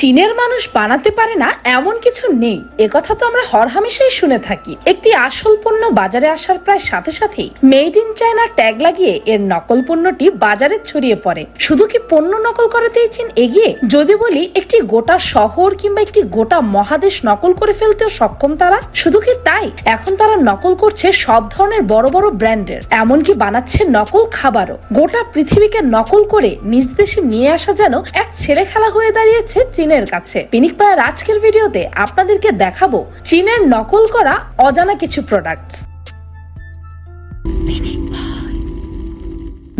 চীনের মানুষ বানাতে পারে না এমন কিছু নেই, একথা তো আমরা হরহামেশাই শুনে থাকি। একটি আসল পণ্য বাজারে আসার প্রায় সাথে সাথেই মেড ইন চায়না ট্যাগ লাগিয়ে এর নকল পণ্যটি বাজারে ছড়িয়ে পড়ে। শুধু কি পণ্য নকল করাতেই চীন এগিয়ে? যদি বলি একটি গোটা শহর কিংবা একটি গোটা মহাদেশ নকল করে ফেলতেও সক্ষম তারা। শুধু কি তাই, এখন তারা নকল করছে সব ধরনের বড় বড় ব্র্যান্ডের, এমনকি বানাচ্ছে নকল খাবারও। গোটা পৃথিবীকে নকল করে নিজ দেশে নিয়ে আসা যেন এক ছেলে খেলা হয়ে দাঁড়িয়েছে চীনের কাছে। পিনিক পায়ের আজকের ভিডিওতে আপনাদেরকে দেখাবো চীনের নকল করা অজানা কিছু প্রোডাক্টস।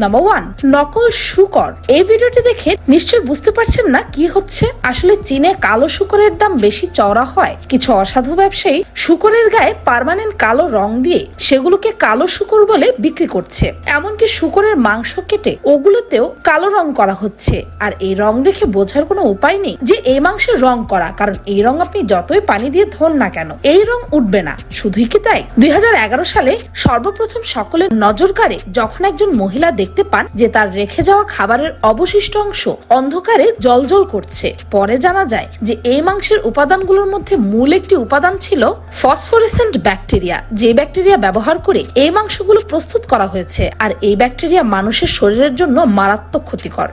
নাম্বার 1, নকল শূকর। এই ভিডিওটি দেখে নিশ্চয়ই বুঝতে পারছেন না কি হচ্ছে। আসলে চীনে কালো শূকরের দাম বেশি চওড়া হয়। কিছু অসাধু ব্যবসায়ী শূকরের গায়ে পার্মানেন্ট কালো রং দিয়ে সেগুলোকে কালো শূকর বলে বিক্রি করছে। এমনকি শূকরের মাংস কেটে ওগুলোতেও কালো রং করা হচ্ছে। আর এই রং দেখে বোঝার কোনো উপায় নেই যে এই মাংসের রং করা, কারণ এই রং আপনি যতই পানি দিয়ে ধোন না কেন এই রং উঠবে না। শুধুই কি তাই, 2011 সালে সর্বপ্রথম সকলের নজর কাড়ে যখন একজন মহিলা দেখতে পান যে তার রেখে যাওয়া খাবারের অবশিষ্ট অংশ অন্ধকারে জ্বলজ্বল করছে। পরে জানা যায় যে এই মাংসের উপাদানগুলোর মধ্যে মূল একটি উপাদান ছিল ফসফোরেসেন্ট ব্যাকটেরিয়া, যে ব্যাকটেরিয়া ব্যবহার করে এই মাংসগুলো প্রস্তুত করা হয়েছে। আর এই ব্যাকটেরিয়া মানুষের শরীরের জন্য মারাত্মক ক্ষতিকর।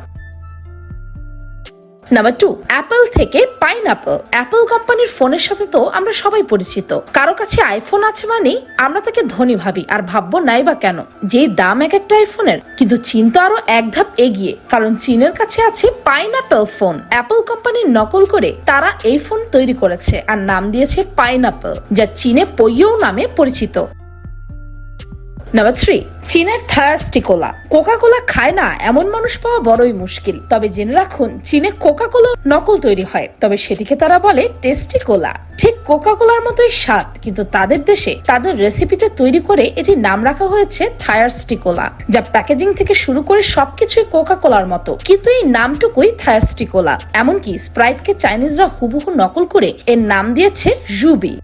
নাম্বার 2, অ্যাপল থেকে পাইনঅ্যাপল। অ্যাপল কোম্পানির ফোনের সাথে তো আমরা সবাই পরিচিত। কারো কাছে আইফোন আছে মানে আমরা তাকে ধনী ভাবি, আর ভাববো নাই বা কেন, যে দাম এক একটা আইফোনের। কিন্তু চীন তো আরো এক ধাপ এগিয়ে, কারণ চীনের কাছে আছে পাইনঅ্যাপল ফোন। অ্যাপল কোম্পানির নকল করে তারা এই ফোন তৈরি করেছে আর নাম দিয়েছে পাইনঅ্যাপল, যা চীনে পইয়ো নামে পরিচিত। নাম্বার 3, চীনের থার্স্টি কোলা। কোকা কোলা খায় না এমন মানুষ পাওয়া বড়ই মুশকিল। তবে জেনে রাখুন চীনে কোকা কোলা নকল তৈরি হয়, তবে সেটিকে তারা বলে টেস্টি কোলা। ঠিক কোকা কোলার মতোই স্বাদ, কিন্তু তাদের দেশে তাদের রেসিপিতে তৈরি করে এটির নাম রাখা হয়েছে থার্স্টি কোলা, যা প্যাকেজিং থেকে শুরু করে সবকিছুই কোকা কোলার মতো, কিন্তু এই নামটুকুই থার্স্টি কোলা। এমনকি স্প্রাইটকে চাইনিজরা হুবহু নকল করে এর নাম দিয়েছে জুবি।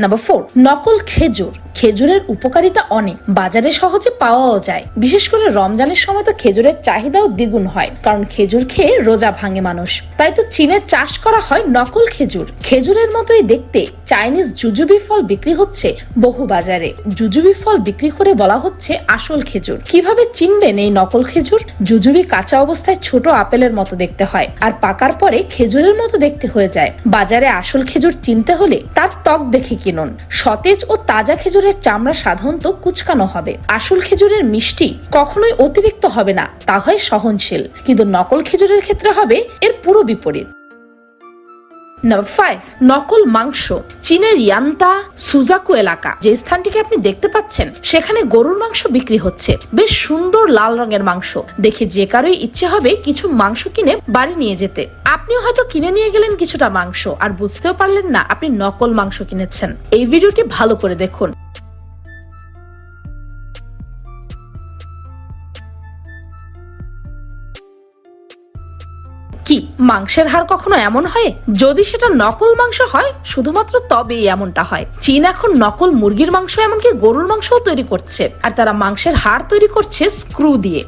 নাম্বার 4, নকল খেজুর। খেজুরের উপকারিতা অনেক, বাজারে সহজে পাওয়াও যায়। বিশেষ করে রমজানের সময় তো খেজুরের চাহিদাও দ্বিগুণ হয়, কারণ খেজুর খেয়ে রোজা ভাঙে মানুষ। তাই তো চীনে চাষ করা হয় নকল খেজুর। খেজুরের মতোই দেখতে চাইনিজ জুজুবি ফল বিক্রি হচ্ছে বহু বাজারে। জুজুবি ফল বিক্রি করে বলা হচ্ছে আসল খেজুর। কিভাবে চিনবেন এই নকল খেজুর? জুজুবি কাঁচা অবস্থায় ছোট আপেলের মতো দেখতে হয়, আর পাকার পরে খেজুরের মতো দেখতে হয়ে যায়। বাজারে আসল খেজুর চিনতে হলে তার ত্বক দেখে কিনুন। সতেজ ও তাজা খেজুরের চামড়া সাধারণত কুচকানো হবে। আসল খেজুরের মিষ্টি কখনোই অতিরিক্ত হবে না, তা হয় সহনশীল। কিন্তু নকল খেজুরের ক্ষেত্রে হবে এর পুরো বিপরীত। নাম্বার 5, নকল মাংস। চীনের ইয়ান্তা সুজাকু এলাকা, যে স্থানটিকে আপনি দেখতে পাচ্ছেন, সেখানে গরুর মাংস বিক্রি হচ্ছে। বেশ সুন্দর লাল রঙের মাংস দেখে যে কারোই ইচ্ছে হবে কিছু মাংস কিনে বাড়ি নিয়ে যেতে। আপনিও হয়তো কিনে নিয়ে গেলেন কিছুটা মাংস আর বুঝতেও পারলেন না আপনি নকল মাংস কিনেছেন। এই ভিডিওটি ভালো করে দেখুন। কি মাংসের হাড় কখনো এমন হয়? যদি সেটা নকল মাংস হয় শুধুমাত্র তবেই এমনটা হয়। চীন এখন নকল মুরগির মাংস এমনকি গরুর মাংসও তৈরি করছে, আর তারা মাংসের হাড় তৈরি করছে স্ক্রু দিয়ে।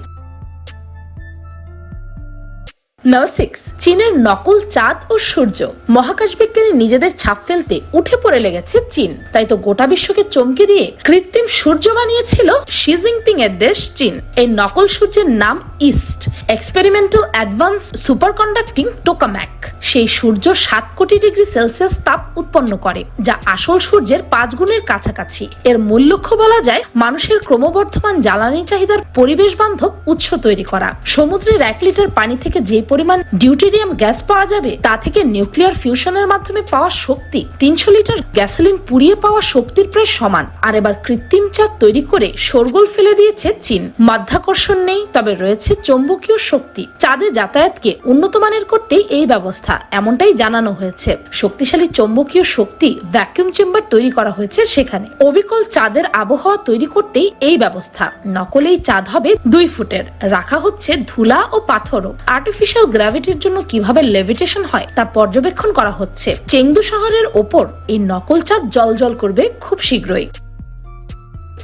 নাম্বার 6, চীনের নকল চাঁদ ও সূর্য। মহাকাশ বিজ্ঞানী নিজেদের ছাপ ফেলতে উঠে পড়ে লেগেছে চীন। তাই তো গোটা বিশ্বকে চমকে দিয়ে কৃত্রিম সূর্য বানিয়েছিল শি জিনপিং এর দেশ চীন। এই নকল সূর্যের নাম EAST experimental advance superconducting tokamak. সেই সূর্য 7 কোটি ডিগ্রি সেলসিয়াস তাপ উৎপন্ন করে, যা আসল সূর্যের 5 গুণের কাছাকাছি। এর মূল লক্ষ্য বলা যায় মানুষের ক্রমবর্ধমান জ্বালানি চাহিদার পরিবেশ বান্ধব উৎস তৈরি করা। সমুদ্রের 1 লিটার পানি থেকে যে পরিমাণ ডিউটেরিয়াম গ্যাস পাওয়া যাবে তা থেকে নিউক্লিয়ার ফিউশনের মাধ্যমে পাওয়া শক্তি 300 লিটার গ্যাসোলিন পুড়িয়ে পাওয়া শক্তির প্রায় সমান। আর এবার কৃত্রিম চাঁদ তৈরি করে শোরগোল ফেলে দিয়েছে চীন। মাধ্যাকর্ষণ নেই, তবে রয়েছে চৌম্বকীয় শক্তি। চাঁদে যাতায়াতকে উন্নত মানের করতেই এই ব্যবস্থা, এমনটাই জানানো হয়েছে। শক্তিশালী চৌম্বকীয় শক্তি ভ্যাকুয়াম চেম্বার তৈরি করা হয়েছে সেখানে। অবিকল চাঁদের আবহাওয়া তৈরি করতেই এই ব্যবস্থা। নকল এই চাঁদ হবে 2 ফুটের। রাখা হচ্ছে ধুলা ও পাথরও। আর্টিফিশিয়াল গ্র্যাভিটির জন্য কিভাবে লেভিটেশন হয় তা পর্যবেক্ষণ করা হচ্ছে। চেংদু শহরের ওপর এই নকল চাঁদ জ্বলজ্বল করবে খুব শীঘ্রই।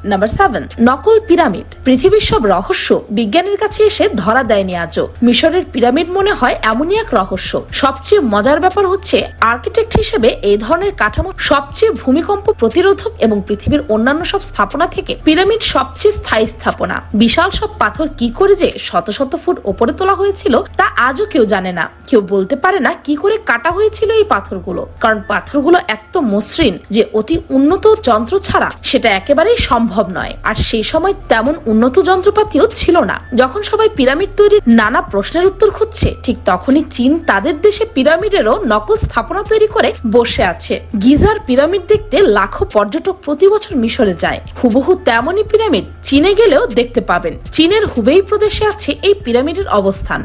নাম্বার 7, নকল পিরামিড। পৃথিবীর সব রহস্য বিজ্ঞানীর কাছে এসে ধরা দেয়নি আজও। মিশরের পিরামিড মনে হয় এমনই এক রহস্য। সবচেয়ে মজার ব্যাপার হচ্ছে, আর্কিটেক্ট হিসেবে এই ধরনের কাঠামো সবচেয়ে ভূমিকম্প প্রতিরোধক এবং পৃথিবীর অন্যান্য সব স্থাপনা থেকে পিরামিড সবচেয়ে স্থায়ী স্থাপনা। বিশাল সব পাথর কি করে যে শত শত ফুট ওপরে তোলা হয়েছিল তা আজও কেউ জানে না। কেউ বলতে পারে না কি করে কাটা হয়েছিল এই পাথরগুলো, কারণ পাথরগুলো এত মসৃণ যে অতি উন্নত যন্ত্র ছাড়া সেটা একেবারেই সম্ভব নয়। আর সেই সময় তেমন উন্নত যন্ত্রপাতিও ছিল না। যখন সবাই পিরামিড তৈরির নানা প্রশ্নের উত্তর খুঁজছে, ঠিক তখনই চীন তাদের দেশে পিরামিডেরও নকল স্থাপনা তৈরি করে বসে আছে। গিজার পিরামিড দেখতে লাখো পর্যটক প্রতি বছর মিশরে যায়। হুবহু তেমনই পিরামিড চীনে গেলেও দেখতে পাবেন। চীনের হুবেই প্রদেশে আছে এই পিরামিডের অবস্থান।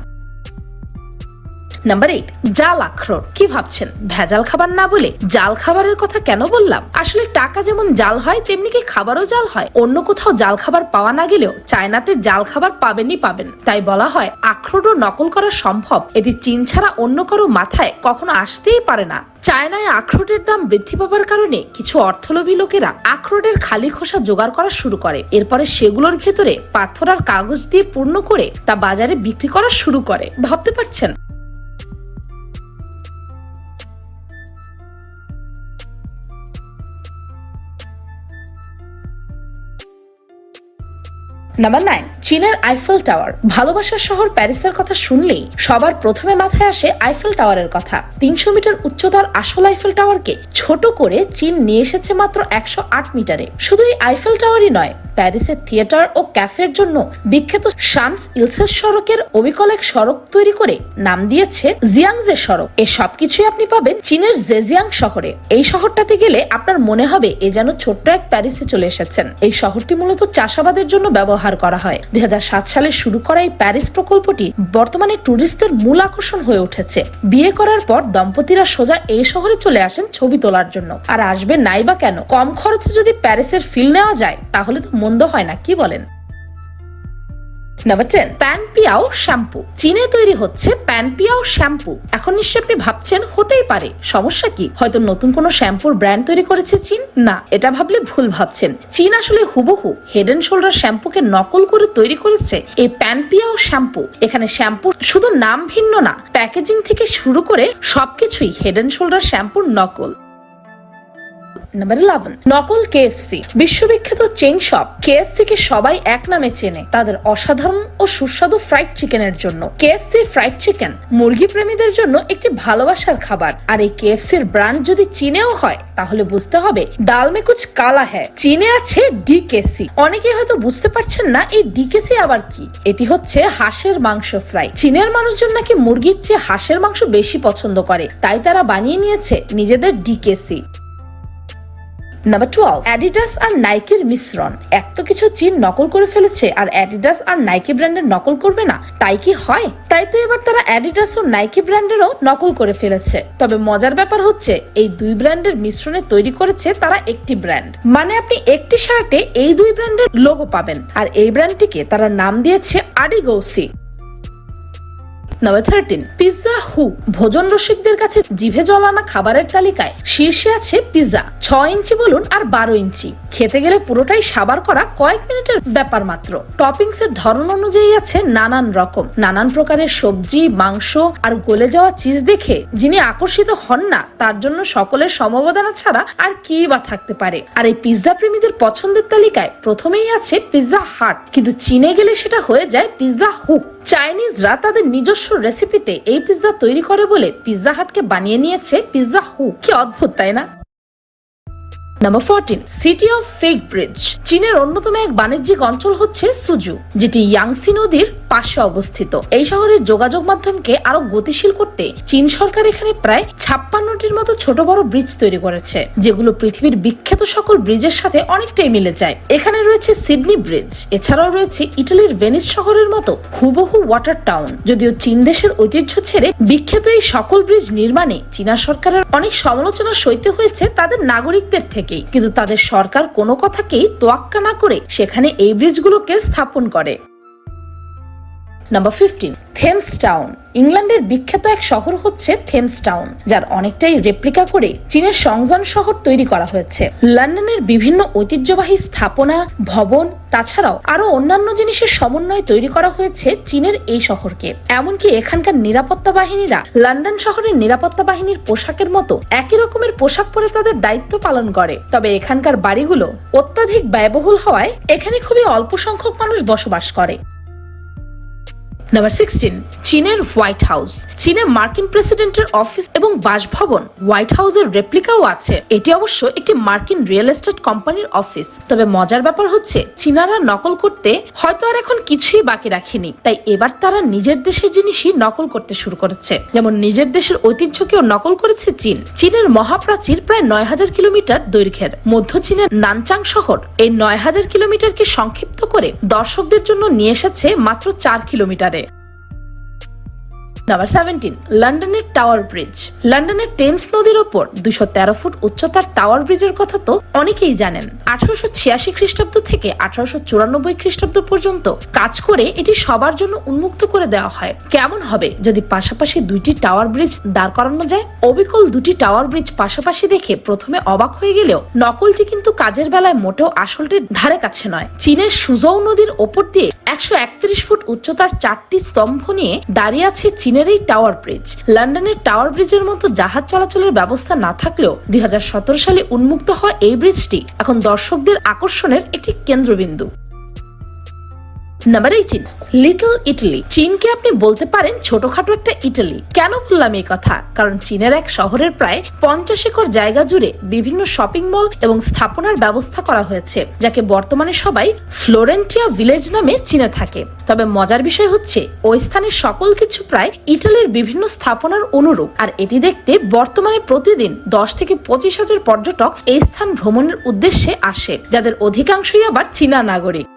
নাম্বার 8, জাল আখরোট। কি ভাবছেন ভেজাল খাবার না বলে জাল খাবারের কথা কেন বললাম? আসলে টাকা যেমন জাল হয় তেমনি কি খাবারও জাল হয়। অন্য কোথাও জাল খাবার পাওয়া না গেলেও চায়নাতে জাল খাবার পাবেনই পাবেন। তাই বলা হয় আখরোটও নকল করা সম্ভব। এটি চীন ছাড়া অন্য কারো মাথায় কখনো আসতেই পারে না। চায়নায় আখরোটের দাম বৃদ্ধি পাবার কারণে কিছু অর্থলোভী লোকেরা আখরোটের খালি খোসা জোগাড় করা শুরু করে। এরপরে সেগুলোর ভেতরে পাথর আর কাগজ দিয়ে পূর্ণ করে তা বাজারে বিক্রি করা শুরু করে। ভাবতে পারছেন? নাম্বার 9, চীনের আইফেল টাওয়ার। ভালোবাসার শহর প্যারিসের কথা শুনলেই সবার প্রথমে মাথায় আসে আইফেল টাওয়ারের কথা। 300 মিটার উচ্চতার আসল আইফেল টাওয়ারকে ছোট করে চীন নিয়ে এসেছে মাত্র 108 মিটারে। শুধু এই আইফেল টাওয়ারই নয়, প্যারিসের থিয়েটার ও ক্যাফের জন্য বিখ্যাত শামস ইলসেস সড়কের অবিকল এক সড়ক তৈরি করে নাম দিয়েছে জিয়াংজে সড়ক। এ সবকিছুই আপনি পাবেন চীনের জেজিয়াং শহরে। এই শহরটাতে গেলে আপনার মনে হবে এ যেন ছোট্ট এক প্যারিসে চলে এসেছেন। এই শহরটি মূলত চাষাবাদের জন্য ব্যবহার করা হয়। 2007 সালে শুরু করা এই প্যারিস প্রকল্পটি বর্তমানে টুরিস্টদের মূল আকর্ষণ হয়ে উঠেছে। বিয়ে করার পর দম্পতিরা সোজা এই শহরে চলে আসেন ছবি তোলার জন্য। আর আসবে নাই বা কেন? কম খরচে যদি প্যারিসের ফিল নেওয়া যায় তাহলে তো মন্দ হয় না, কি বলেন? নাম্বার 10, প্যানপিয়াও শ্যাম্পু। চীনে তৈরি হচ্ছে প্যানপিয়াও শ্যাম্পু। এখন নিশ্চয়ই আপনি ভাবছেন হতেই পারে, সমস্যা কি? হয়তো নতুন কোনো শ্যাম্পুর ব্র্যান্ড তৈরি করেছে চীন? না, এটা ভাবলে ভুল ভাবছেন। চীন আসলে হুবহু হেড এন্ড শোল্ডার শ্যাম্পুকে নকল করে তৈরি করেছে এই প্যানপিয়াও শ্যাম্পু। এখানে শ্যাম্পু শুধু নাম ভিন্ন না, প্যাকেজিং থেকে শুরু করে সবকিছুই হেড এন্ড শোল্ডার শ্যাম্পুর নকল। নাম্বার 11, নকল কেএফসি। বিশ্ববিখ্যাত চেইন শপ কেএফসি কে সবাই এক নামে চেনে তাদের অসাধারণ ও সুস্বাদু ফ্রাইড চিকেনের জন্য। কেএফসি ফ্রাইড চিকেন মুরগি প্রেমীদের জন্য একটি ভালোবাসার খাবার। আর এই কেএফসির ব্র্যান্ড যদি চীনেও হয় তাহলে বুঝতে হবে ডাল মে কুছ কালা হ্যায়। চীনে আছে ডিকেসি। অনেকে হয়তো বুঝতে পারছেন না এই ডিকেসি আবার কি। এটি হচ্ছে হাঁসের মাংস ফ্রাই। চীনের মানুষজন নাকি মুরগির চেয়ে হাঁসের মাংস বেশি পছন্দ করে, তাই তারা বানিয়ে নিয়েছে নিজেদের ডিকেসি। নাম্বার 12, অ্যাডিডাস আর নাইকির মিশ্রণ। এত কিছু চীন নকল করে ফেলেছে আর অ্যাডিডাস আর নাইকি ব্র্যান্ডের নকল করবে না, তাই কি হয়? তাই তো এবার তারা অ্যাডিডাস ও নাইকি ব্র্যান্ডেরও নকল করে ফেলেছে। তবে মজার ব্যাপার হচ্ছে এই দুই ব্র্যান্ডের মিশ্রণে তৈরি করেছে তারা একটি ব্র্যান্ড। মানে আপনি একটি শার্টে এই দুই ব্র্যান্ডের লোগো পাবেন। আর এই ব্র্যান্ডটিকে তারা নাম দিয়েছে আডিগৌসি। নাম্বার 13, পিৎজা হু। ভোজন রসিকদের কাছে জিভে জল আনা খাবারের তালিকায় শীর্ষে আছে পিৎজা। 6 ইঞ্চি বলুন আর 12 ইঞ্চি, খেতে গেলে পুরোটাই সাবার করা কয়েক মিনিটের ব্যাপার মাত্র। টপিংস এর ধরন অনুযায়ী আছে নানান রকম, নানান প্রকারের সবজি, মাংস আর গলে যাওয়া চিজ দেখে যিনি আকর্ষিত হন না তার জন্য সকলের সমবেদনা ছাড়া আর কি বা থাকতে পারে। আর এই পিৎজা প্রেমীদের পছন্দের তালিকায় প্রথমেই আছে পিৎজা হাট, কিন্তু চীনে গেলে সেটা হয়ে যায় পিৎজা হু। চাইনিজরা তাদের নিজস্ব রেসিপিতে এই পিৎজা তৈরি করে বলে পিৎজা হাটকে বানিয়ে নিয়েছে পিৎজা হু। কি অদ্ভুত, তাই না? Number 14, city of fake bridge. চীনের অন্যতম এক বাণিজ্যিক অঞ্চল হচ্ছে সুজু, যেটি ইয়াংসি নদীর পাশে অবস্থিত। এই শহরের যোগাযোগ মাধ্যমকে আরো গতিশীল করতে চীন সরকার এখানে প্রায় 56টির মতো ছোট বড় ব্রিজ তৈরি করেছে, যেগুলো পৃথিবীর বিখ্যাত সকল ব্রিজের সাথে অনেকটাই মিলে যায়। এখানে রয়েছে সিডনি ব্রিজ, এছাড়াও রয়েছে ইটালির ভেনিস শহরের মতো হুবহু ওয়াটার টাউন। যদিও চীন দেশের ঐতিহ্য ছেড়ে বিখ্যাত এই সকল ব্রিজ নির্মাণে চীনা সরকারের অনেক সমালোচনা সইতে হয়েছে তাদের নাগরিকদের থেকে, কিন্তু তাদের সরকার কোনো কথাকেই তোয়াক্কা না করে সেখানে এই ব্রিজগুলোকে স্থাপন করে। Number 15, Thames town. ইংল্যান্ডের বিখ্যাত এক শহর হচ্ছে থেমস টাউন, যার অনেকটাই রেপ্লিকা করে চীনের সংজান শহর তৈরি করা হয়েছে। লন্ডনের বিভিন্ন ঐতিহ্যবাহী স্থাপনা, ভবন, তাছাড়াও আরো অন্যান্য জিনিসের সমন্বয়ে তৈরি করা হয়েছে চীনের এই শহরকে। এমনকি এখানকার নিরাপত্তা বাহিনীরা লন্ডন শহরের নিরাপত্তা বাহিনীর পোশাকের মতো একই রকমের পোশাক পরে তাদের দায়িত্ব পালন করে। তবে এখানকার বাড়িগুলো অত্যাধিক ব্যয়বহুল হওয়ায় এখানে খুবই অল্প সংখ্যক মানুষ বসবাস করে। নাম্বার 16, চীনের হোয়াইট হাউস। চীনে মার্কিন প্রেসিডেন্টের অফিস এবং বাসভবন হোয়াইট হাউসের রেপ্লিকাও আছে। এটি অবশ্য একটি মার্কিন রিয়েল এস্টেট কোম্পানির অফিস। তবে মজার ব্যাপার হচ্ছে চীনারা নকল করতে হয়তো আর এখন কিছুই বাকি রাখেনি, তাই এবার তারা নিজের দেশের জিনিসই নকল করতে শুরু করেছে। যেমন নিজের দেশের ঐতিহ্যকেও নকল করেছে চীন। চীনের মহাপ্রাচীর প্রায় 9000 কিলোমিটার দৈর্ঘ্যের। মধ্য চীনের নানচাং শহর এই 9000 কিলোমিটারকে সংক্ষিপ্ত করে দর্শকদের জন্য নিয়ে এসেছে মাত্র 4 কিলোমিটারে। নাম্বার 17, লন্ডনের টাওয়ার ব্রিজ। লন্ডনের টেমস নদীর ওপর 213 ফুট উচ্চতার টাওয়ার ব্রিজের কথা তো অনেকেই জানেন। 1886 খ্রিস্টাব্দ থেকে 1894 খ্রিস্টাব্দ পর্যন্ত কাজ করে এটি সবার জন্য উন্মুক্ত করে দেওয়া হয়। কেমন হবে যদি পাশাপাশি দুইটি টাওয়ার ব্রিজ দাঁড় করানো যায়? অবিকল দুটি টাওয়ার ব্রিজ পাশাপাশি দেখে প্রথমে অবাক হয়ে গেলেও নকলটি কিন্তু কাজের বেলায় মোটেও আসলটির ধারে কাছে নয়। চীনের সুজৌ নদীর ওপর দিয়ে 131 ফুট উচ্চতার 4টি স্তম্ভ নিয়ে দাঁড়িয়ে আছে চীনের এই টাওয়ার ব্রিজ। লন্ডনের টাওয়ার ব্রিজের মতো জাহাজ চলাচলের ব্যবস্থা না থাকলেও 2017 সালে উন্মুক্ত হওয়া এই ব্রিজটি এখন দর্শকদের আকর্ষণের একটি কেন্দ্রবিন্দু। Number 18, little Italy. চীনকে আপনি বলতে পারেন ছোটখাটো একটা ইটালি। কেন বললাম এই কথা? কারণ চীনের এক শহরের প্রায় 50 একর জায়গা জুড়ে বিভিন্ন শপিং মল এবং স্থাপনার ব্যবস্থা করা হয়েছে, যাকে বর্তমানে সবাই ফ্লোরেন্টিয়া ভিলেজ নামে চিনে থাকে। তবে মজার বিষয় হচ্ছে ওই স্থানের সকল কিছু প্রায় ইটালির বিভিন্ন স্থাপনার অনুরূপ। আর এটি দেখতে বর্তমানে প্রতিদিন 10 থেকে 25,000 পর্যটক এই স্থান ভ্রমণের উদ্দেশ্যে আসে, যাদের অধিকাংশই আবার চীনা নাগরিক।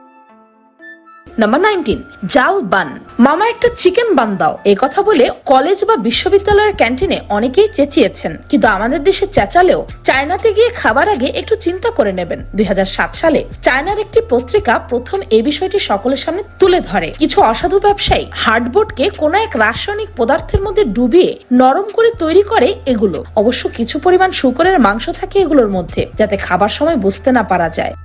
নাম্বার 19, জাল বান। মামা একটা চিকেন বান দাও, এই কথা বলে কলেজ বা বিশ্ববিদ্যালয়ের ক্যান্টিনে অনেকেই চেঁচিয়েছেন। কিন্তু আমাদের দেশে চেঁচালেও চায়নাতে গিয়ে খাবার আগে একটু চিন্তা করে নেবেন। 2007 সালে চায়নার একটি পত্রিকা প্রথম এই বিষয়টি সকলের সামনে তুলে ধরে। কিছু অসাধু ব্যবসায়ী হার্ডবোর্ডকে কোনো এক রাসায়নিক পদার্থের মধ্যে ডুবিয়ে নরম করে তৈরি করে এগুলো। অবশ্য কিছু পরিমাণ শূকরের মাংস থাকে এগুলোর মধ্যে, যাতে খাবার সময় বুঝতে না পারা যায়।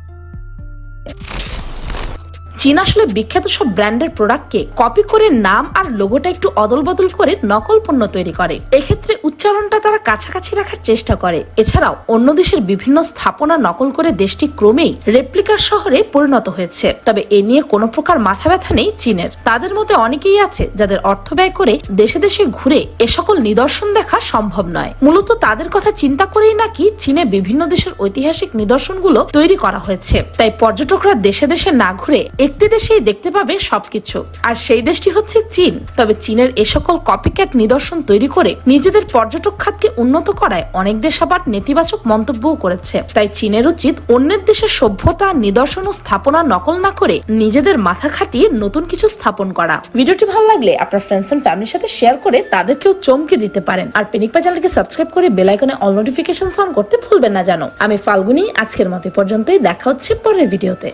চীন আসলে বিখ্যাত সব ব্র্যান্ডের প্রোডাক্টকে কপি করে নাম আর লোগোটা একটু অদল বদল করে নকল পণ্য তৈরি করে। এক্ষেত্রে উচ্চারণটা তারা কাছাকাছি রাখার চেষ্টা করে। এছাড়াও অন্য দেশের বিভিন্ন স্থাপনা নকল করে দেশটি ক্রমেই রেপ্লিকার শহরে পরিণত হয়েছে। তবে এ নিয়ে কোনো প্রকার মাথা ব্যথা নেই চীনের। তাদের মধ্যে অনেকেই আছে যাদের অর্থ ব্যয় করে দেশে দেশে ঘুরে এ সকল নিদর্শন দেখা সম্ভব নয়। মূলত তাদের কথা চিন্তা করেই নাকি চীনে বিভিন্ন দেশের ঐতিহাসিক নিদর্শনগুলো তৈরি করা হয়েছে। তাই পর্যটকরা দেশে দেশে না ঘুরে একটি দেশেই দেখতে পাবে সবকিছু, আর সেই দেশটি হচ্ছে চীন। তবে চীনের এ সকল কপিক্যাট নিদর্শন তৈরি করে নিজেদের পর্যটক খাতকে উন্নত করায় অনেক দেশ আবার নেতিবাচক মন্তব্যও করেছে। তাই চীনের উচিত অন্যের দেশের সভ্যতা, নিদর্শন ও স্থাপনা নকল না করে নিজেদের মাথা খাটিয়ে নতুন কিছু স্থাপন করা। ভিডিওটি ভালো লাগলে আপনার ফ্রেন্ডস এন্ড ফ্যামিলির সাথে শেয়ার করে তাদেরকেও চমকে দিতে পারেন। আর পেনিকপা চ্যানেলকে সাবস্ক্রাইব করে বেল আইকনে অল নোটিফিকেশন অন করতে ভুলবেন না জানো। আমি ফাল্গুনি, আজকের মতো পর্যন্তই। দেখা হচ্ছে পরের ভিডিওতে।